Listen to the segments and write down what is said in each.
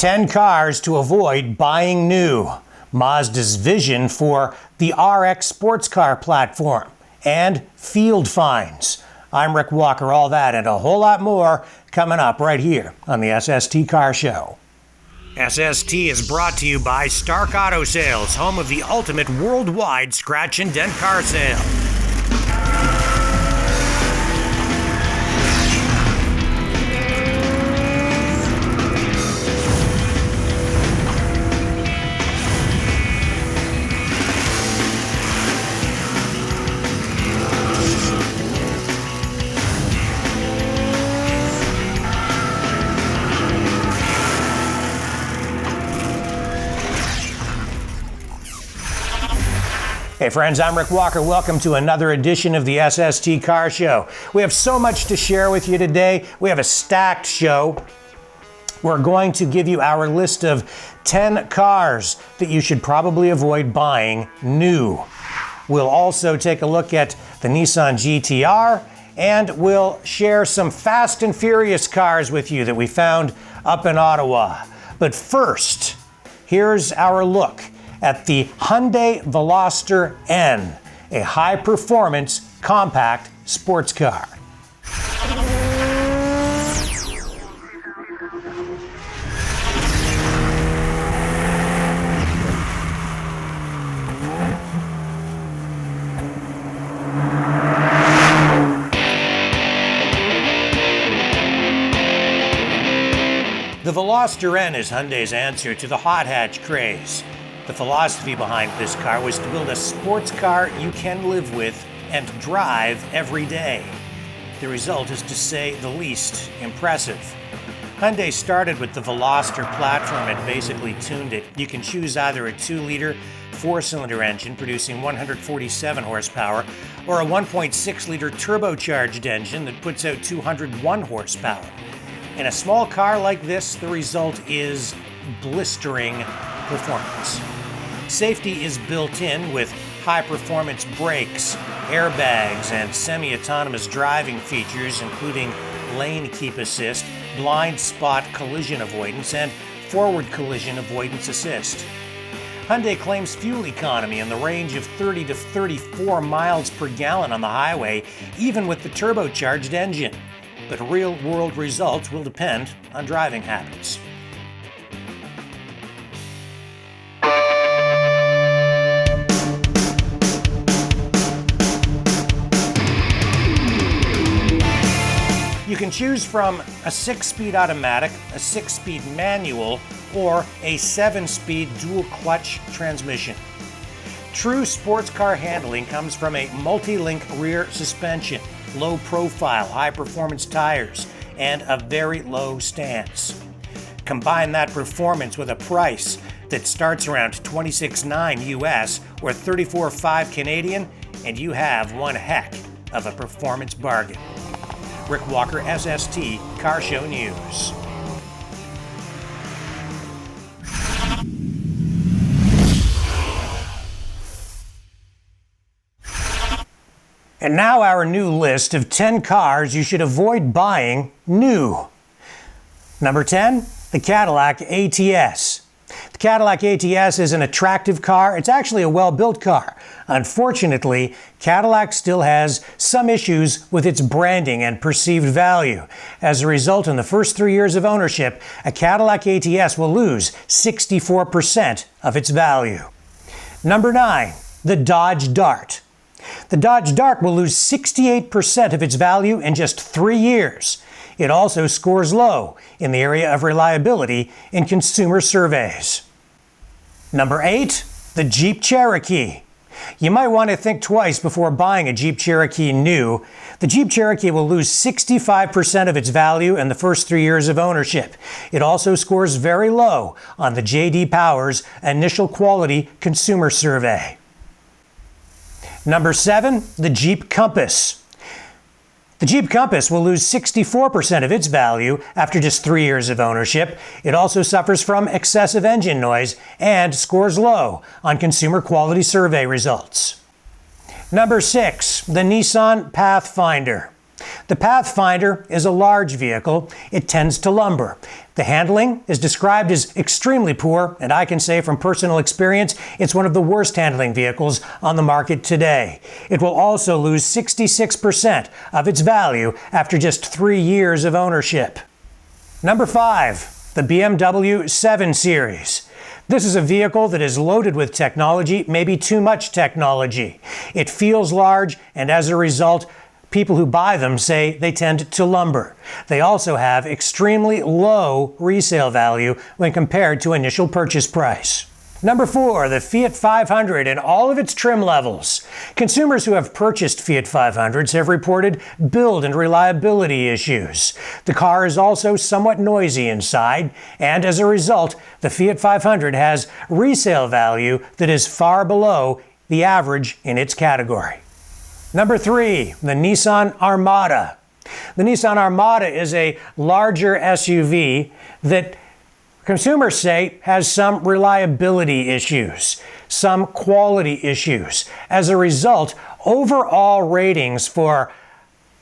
10 cars to avoid buying new. Mazda's vision for the RX sports car platform. And field finds. I'm Rick Walker. All that and a whole lot more coming up right here on the SST Car Show. SST is brought to you by Stark Auto Sales, home of the ultimate worldwide scratch and dent car sale. Hey friends, I'm Rick Walker. Welcome to another edition of the SST Car Show. We have so much to share with you today. We have a stacked show. We're going to give you our list of 10 cars that you should probably avoid buying new. We'll also take a look at the Nissan GT-R, and we'll share some Fast and Furious cars with you that we found up in Ottawa. But first, here's our look at the Hyundai Veloster N, a high-performance compact sports car. The Veloster N is Hyundai's answer to the hot hatch craze. The philosophy behind this car was to build a sports car you can live with and drive every day. The result is, to say the least, impressive. Hyundai started with the Veloster platform and basically tuned it. You can choose either a 2-liter 4-cylinder engine producing 147 horsepower or a 1.6-liter turbocharged engine that puts out 201 horsepower. In a small car like this, the result is blistering performance. Safety is built in with high-performance brakes, airbags, and semi-autonomous driving features, including lane keep assist, blind spot collision avoidance, and forward collision avoidance assist. Hyundai claims fuel economy in the range of 30 to 34 miles per gallon on the highway, even with the turbocharged engine. But real-world results will depend on driving habits. You can choose from a 6-speed automatic, a 6-speed manual, or a 7-speed dual-clutch transmission. True sports car handling comes from a multi-link rear suspension, low profile, high-performance tires, and a very low stance. Combine that performance with a price that starts around $26,900 US or $34,500 Canadian, and you have one heck of a performance bargain. Rick Walker, SST Car Show News. And now our new list of 10 cars you should avoid buying new. Number 10, the Cadillac ATS. The Cadillac ATS is an attractive car. It's actually a well-built car. Unfortunately, Cadillac still has some issues with its branding and perceived value. As a result, in the first 3 years of ownership, a Cadillac ATS will lose 64% of its value. Number 9, the Dodge Dart. The Dodge Dart will lose 68% of its value in just 3 years. It also scores low in the area of reliability in consumer surveys. Number 8, the Jeep Cherokee. You might want to think twice before buying a Jeep Cherokee new. The Jeep Cherokee will lose 65% of its value in the first 3 years of ownership. It also scores very low on the J.D. Power's Initial Quality Consumer Survey. Number 7, the Jeep Compass. The Jeep Compass will lose 64% of its value after just 3 years of ownership. It also suffers from excessive engine noise and scores low on consumer quality survey results. Number 6, the Nissan Pathfinder. The Pathfinder is a large vehicle. It tends to lumber. The handling is described as extremely poor, and I can say from personal experience, it's one of the worst handling vehicles on the market today. It will also lose 66% of its value after just 3 years of ownership. Number 5, the BMW 7 Series. This is a vehicle that is loaded with technology, maybe too much technology. It feels large, and as a result, people who buy them say they tend to lumber. They also have extremely low resale value when compared to initial purchase price. Number 4, the Fiat 500 in all of its trim levels. Consumers who have purchased Fiat 500s have reported build and reliability issues. The car is also somewhat noisy inside, and as a result, the Fiat 500 has resale value that is far below the average in its category. Number 3, the Nissan Armada. The Nissan Armada is a larger SUV that consumers say has some reliability issues, some quality issues. As a result, overall ratings for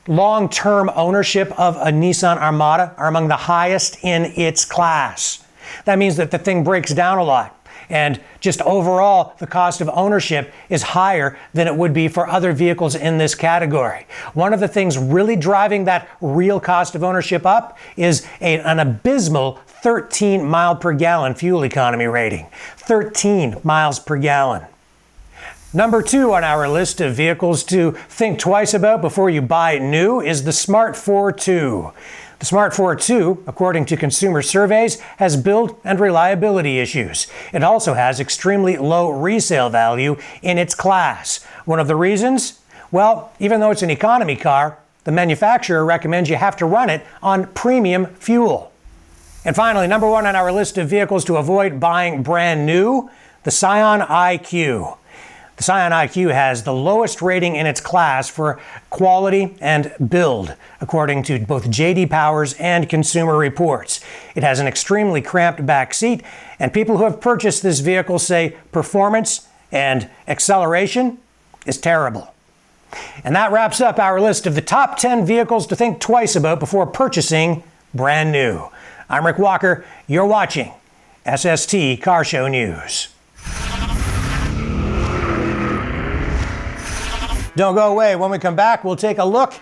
long-term ownership of a Nissan Armada are among the highest in its class. That means that the thing breaks down a lot. And just overall, the cost of ownership is higher than it would be for other vehicles in this category. One of the things really driving that real cost of ownership up is an abysmal 13 mile per gallon fuel economy rating. 13 miles per gallon. Number 2 on our list of vehicles to think twice about before you buy new is the Smart 4 II. The Smart 4 II, according to consumer surveys, has build and reliability issues. It also has extremely low resale value in its class. One of the reasons? Well, even though it's an economy car, the manufacturer recommends you have to run it on premium fuel. And finally, number 1 on our list of vehicles to avoid buying brand new, the Scion IQ. The Scion IQ has the lowest rating in its class for quality and build, according to both J.D. Powers and Consumer Reports. It has an extremely cramped back seat, and people who have purchased this vehicle say performance and acceleration is terrible. And that wraps up our list of the top 10 vehicles to think twice about before purchasing brand new. I'm Rick Walker. You're watching SST Car Show News. Don't go away. When we come back, we'll take a look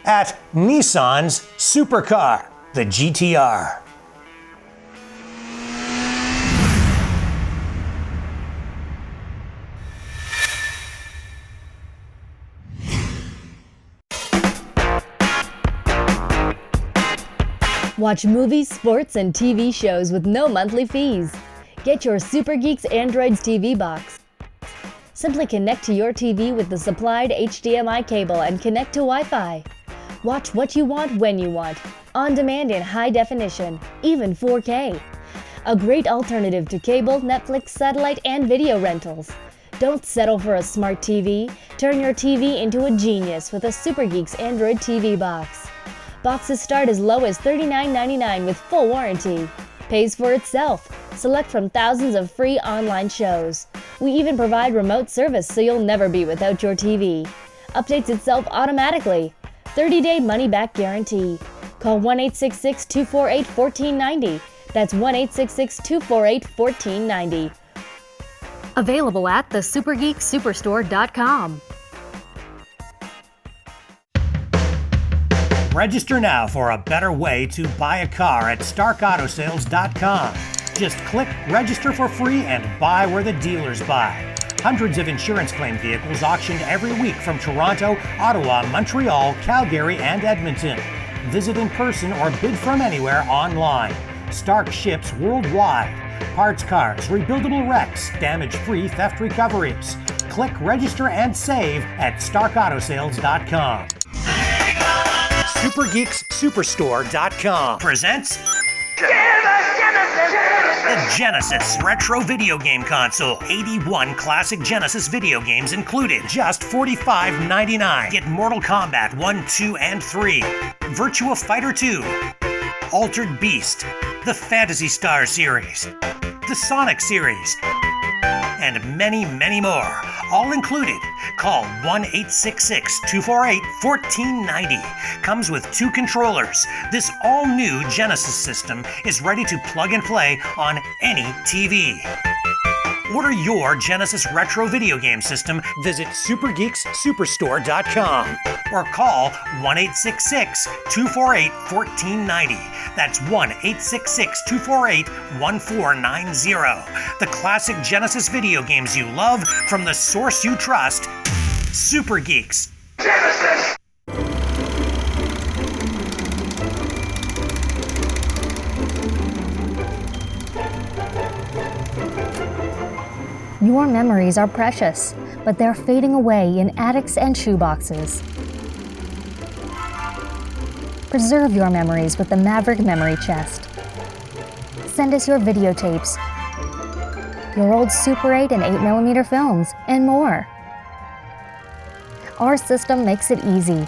at Nissan's supercar, the GTR. Watch movies, sports, and TV shows with no monthly fees. Get your Super Geeks Android's TV box. Simply connect to your TV with the supplied HDMI cable and connect to Wi-Fi. Watch what you want when you want, on demand in high definition, even 4K. A great alternative to cable, Netflix, satellite, and video rentals. Don't settle for a smart TV. Turn your TV into a genius with a Super Geeks Android TV box. Boxes start as low as $39.99 with full warranty. Pays for itself. Select from thousands of free online shows. We even provide remote service so you'll never be without your TV. Updates itself automatically. 30-day money-back guarantee. Call 1-866-248-1490. That's 1-866-248-1490. Available at thesupergeeksuperstore.com. Register now for a better way to buy a car at StarkAutoSales.com. Just click register for free and buy where the dealers buy. Hundreds of insurance claim vehicles auctioned every week from Toronto, Ottawa, Montreal, Calgary, and Edmonton. Visit in person or bid from anywhere online. Stark ships worldwide. Parts cars, rebuildable wrecks, damage-free theft recoveries. Click register and save at StarkAutoSales.com. SuperGeeksSuperstore.com presents the Genesis Retro Video Game Console. 81 classic Genesis video games included, just $45.99. Get Mortal Kombat 1, 2, and 3, Virtua Fighter 2, Altered Beast, the Phantasy Star series, the Sonic series, and many, many more. all included. Call 1-866-248-1490. Comes with 2 controllers. This all-new Genesis system is ready to plug and play on any TV. Order your Genesis retro video game system. Visit supergeekssuperstore.com or call 1-866-248-1490. That's 1-866-248-1490. The classic Genesis video games you love from the source you trust, Super Geeks. Genesis. Your memories are precious, but they're fading away in attics and shoeboxes. Preserve your memories with the Maverick Memory Chest. Send us your videotapes, your old Super 8 and 8mm films, and more. Our system makes it easy.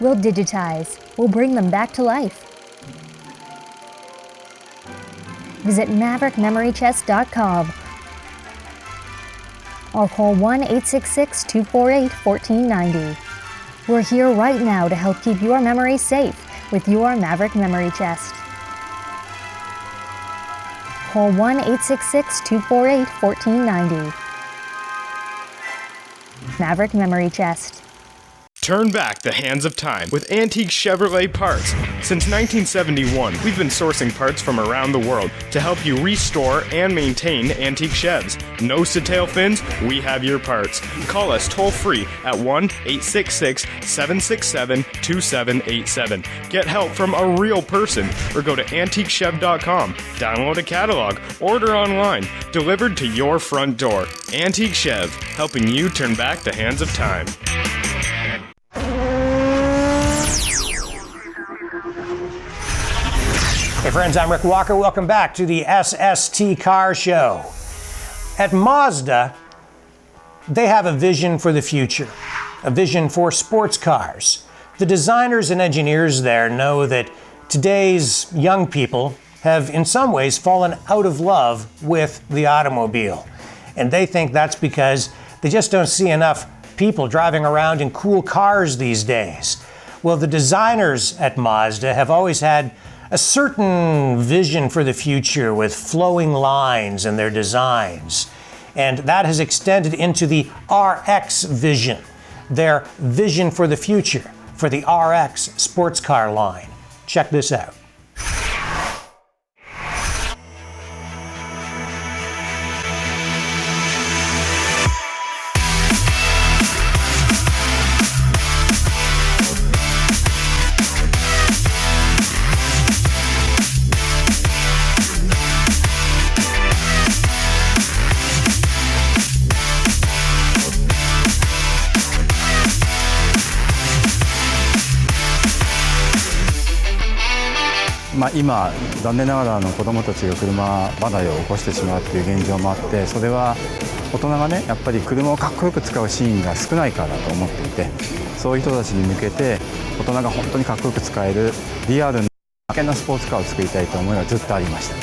We'll digitize. We'll bring them back to life. Visit MaverickMemoryChest.com or call 1-866-248-1490. We're here right now to help keep your memories safe with your Maverick Memory Chest. Call 1-866-248-1490. Maverick Memory Chest. Turn back the hands of time with antique Chevrolet parts. Since 1971, we've been sourcing parts from around the world to help you restore and maintain antique Chevs. Nose to tail fins, we have your parts. Call us toll free at 1-866-767-2787. Get help from a real person or go to antiquechev.com. Download a catalog, order online, delivered to your front door. Antique Chev, helping you turn back the hands of time. Hey friends, I'm Rick Walker. Welcome back to the SST Car Show. At Mazda, they have a vision for the future, a vision for sports cars. The designers and engineers there know that today's young people have in some ways fallen out of love with the automobile. And they think that's because they just don't see enough people driving around in cool cars these days. Well, the designers at Mazda have always had a certain vision for the future with flowing lines in their designs. And that has extended into the RX vision, their vision for the future for the RX sports car line. Check this out.今、残念ながら子どもたちが車離れを起こしてしまうという現状もあって、それは大人がねやっぱり車をかっこよく使うシーンが少ないからだと思っていて、そういう人たちに向けて大人が本当にかっこよく使えるリアルな危険なスポーツカーを作りたいという思いがずっとありました。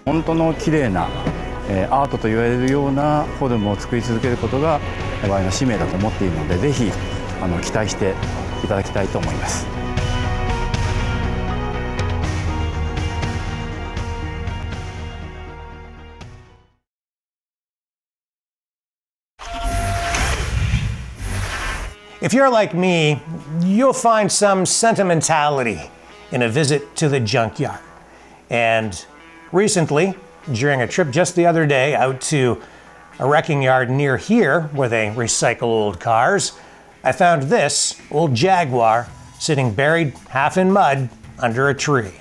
本当の綺麗なアートと言われるようなフォルムを作り続けることが我々の使命だと思っているので、ぜひ期待していただきたいと思います。If you're like me, you'll find some sentimentality in a visit to the junkyard. And recently, during a trip just the other day out to a wrecking yard near here where they recycle old cars, I found this old Jaguar sitting buried half in mud under a tree.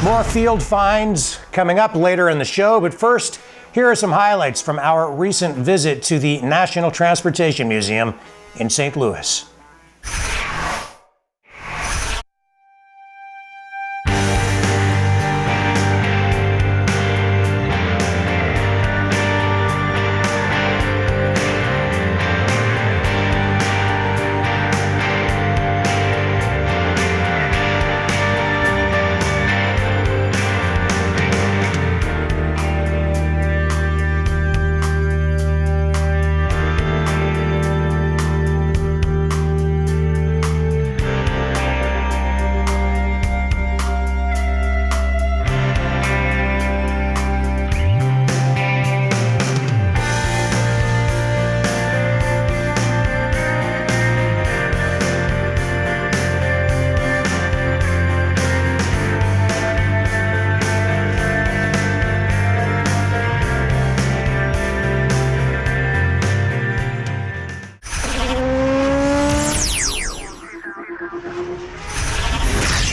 More field finds coming up later in the show, but first, here are some highlights from our recent visit to the National Transportation Museum in St. Louis.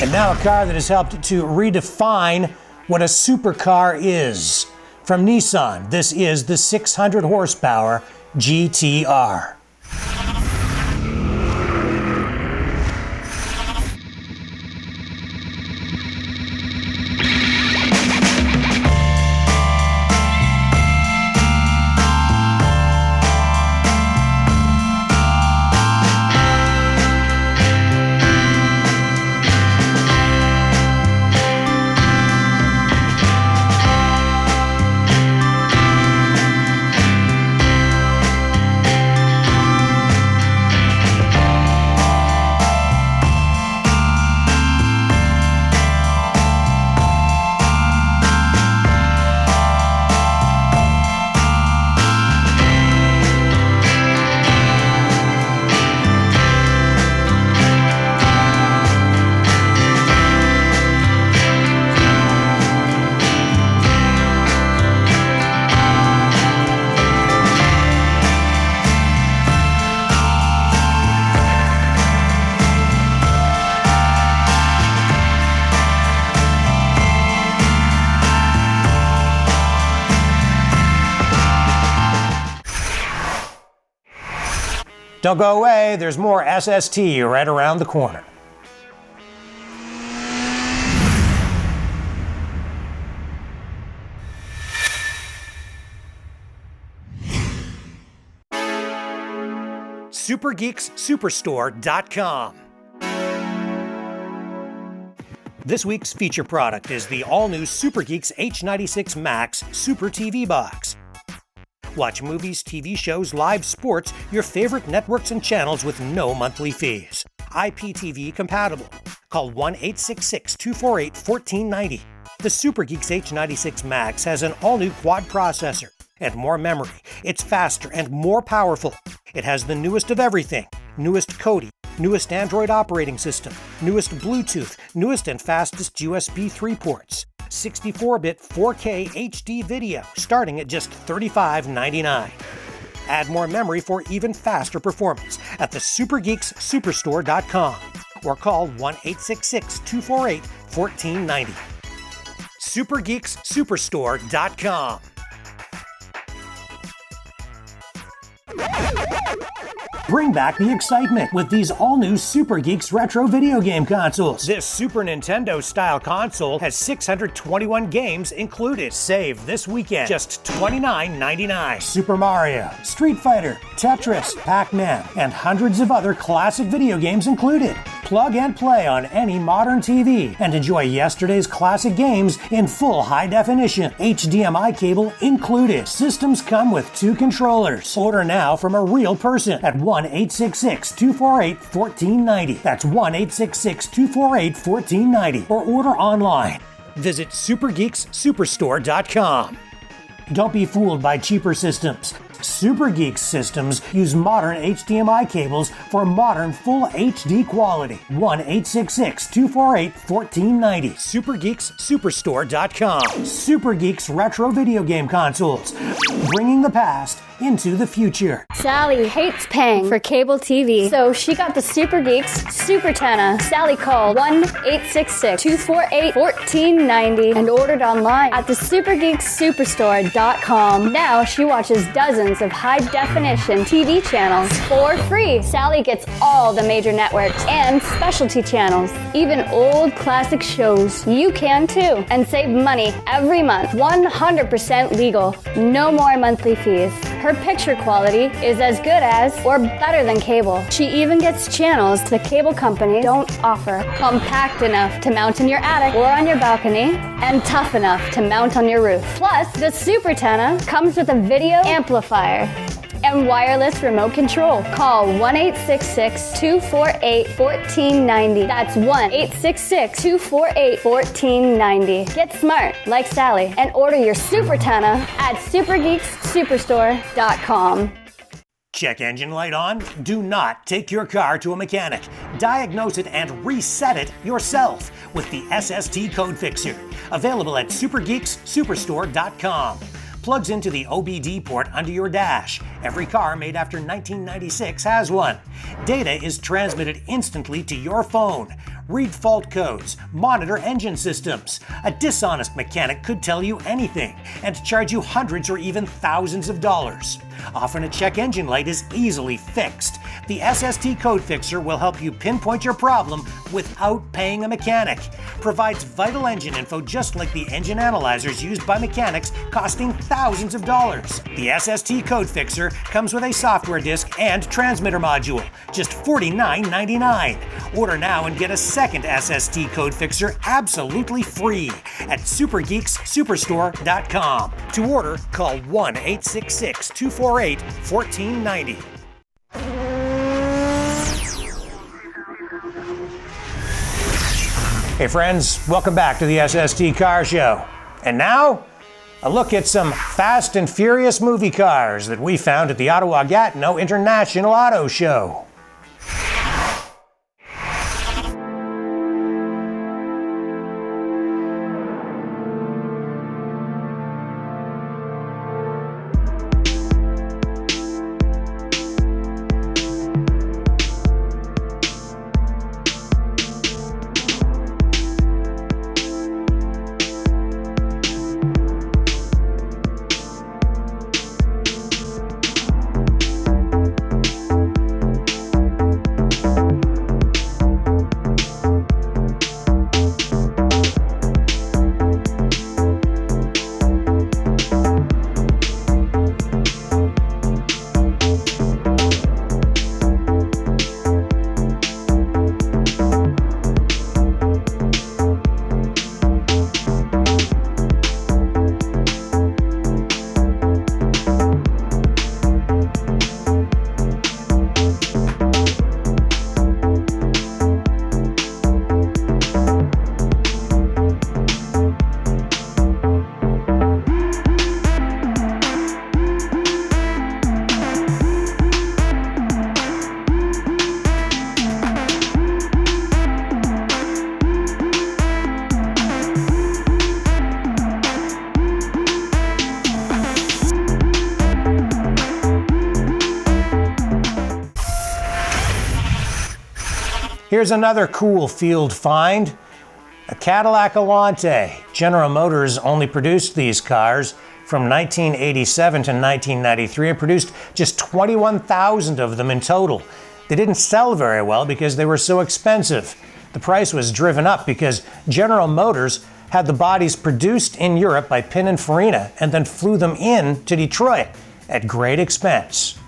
And now a car that has helped to redefine what a supercar is. From Nissan, this is the 600 horsepower GTR. Don't go away, there's more SST right around the corner. SuperGeeksSuperstore.com. This week's feature product is the all-new SuperGeeks H96 Max Super TV Box. Watch movies, TV shows, live sports, your favorite networks and channels with no monthly fees. IPTV compatible. Call 1-866-248-1490. The SuperGeeks H96 Max has an all-new quad processor and more memory. It's faster and more powerful. It has the newest of everything. Newest Kodi, newest Android operating system, newest Bluetooth, newest and fastest USB 3 ports. 64-bit 4K HD video starting at just $35.99. Add more memory for even faster performance at the SuperGeeksSuperstore.com or call 1-866-248-1490. SuperGeeksSuperstore.com. Bring back the excitement with these all-new Super Geeks retro video game consoles. This Super Nintendo-style console has 621 games included. Save this weekend, just $29.99. Super Mario, Street Fighter, Tetris, Pac-Man, and hundreds of other classic video games included. Plug and play on any modern TV and enjoy yesterday's classic games in full high definition. HDMI cable included. Systems come with 2 controllers. Order now from a real person at 1-866-248-1490. That's 1-866-248-1490. Or order online. Visit SuperGeeksSuperstore.com. Don't be fooled by cheaper systems. Super Geeks systems use modern HDMI cables for modern full HD quality. 1-866-248-1490. SuperGeeksSuperstore.com. Super Geeks retro video game consoles, bringing the past into the future. Sally hates paying for cable TV, so she got the Super Geeks Super Antenna. Sally called 1-866-248-1490 and ordered online at the SuperGeeksSuperstore.com. Now she watches dozens of high-definition TV channels for free. Sally gets all the major networks and specialty channels, even old classic shows. You can too, and save money every month. 100% legal. No more monthly fees. Her picture quality is as good as or better than cable. She even gets channels the cable companies don't offer. Compact enough to mount in your attic or on your balcony, and tough enough to mount on your roof. Plus, the Super Antenna comes with a video amplifier and wireless remote control. Call 1-866-248-1490. That's 1-866-248-1490. Get smart like Sally and order your Super Antenna at SuperGeeksSuperstore.com. Check engine light on? Do not take your car to a mechanic. Diagnose it and reset it yourself with the SST Code Fixer. Available at SuperGeeksSuperstore.com. Plugs into the OBD port under your dash. Every car made after 1996 has one. Data is transmitted instantly to your phone. Read fault codes, monitor engine systems. A dishonest mechanic could tell you anything and charge you hundreds or even thousands of dollars. Often a check engine light is easily fixed. The SST Code Fixer will help you pinpoint your problem without paying a mechanic. Provides vital engine info just like the engine analyzers used by mechanics, costing thousands of dollars. The SST Code Fixer comes with a software disk and transmitter module, just $49.99. Order now and get a second SST Code Fixer absolutely free at SuperGeeksSuperstore.com. To order, call 1-866-248-1490. Hey friends, welcome back to the SST Car Show. And now, a look at some fast and furious movie cars that we found at the Ottawa-Gatineau International Auto Show. Here's another cool field find. A Cadillac Alante. General Motors only produced these cars from 1987 to 1993 and produced just 21,000 of them in total. They didn't sell very well because they were so expensive. The price was driven up because General Motors had the bodies produced in Europe by Pininfarina and then flew them in to Detroit at great expense.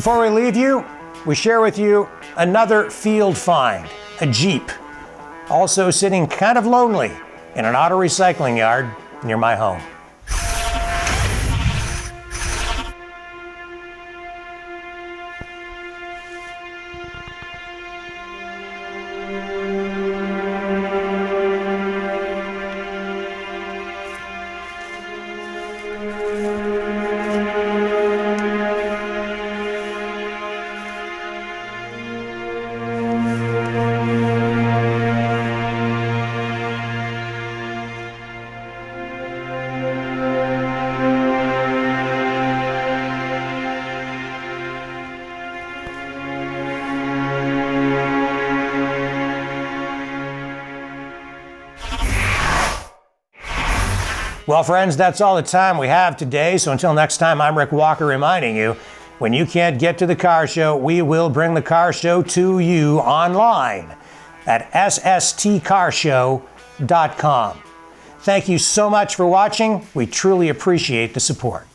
Before we leave you, we share with you another field find, a Jeep, also sitting kind of lonely in an auto recycling yard near my home. Well, friends, that's all the time we have today. So until next time, I'm Rick Walker reminding you, when you can't get to the car show, we will bring the car show to you online at SSTCarshow.com. Thank you so much for watching. We truly appreciate the support.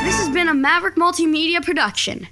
This has been a Maverick Multimedia production.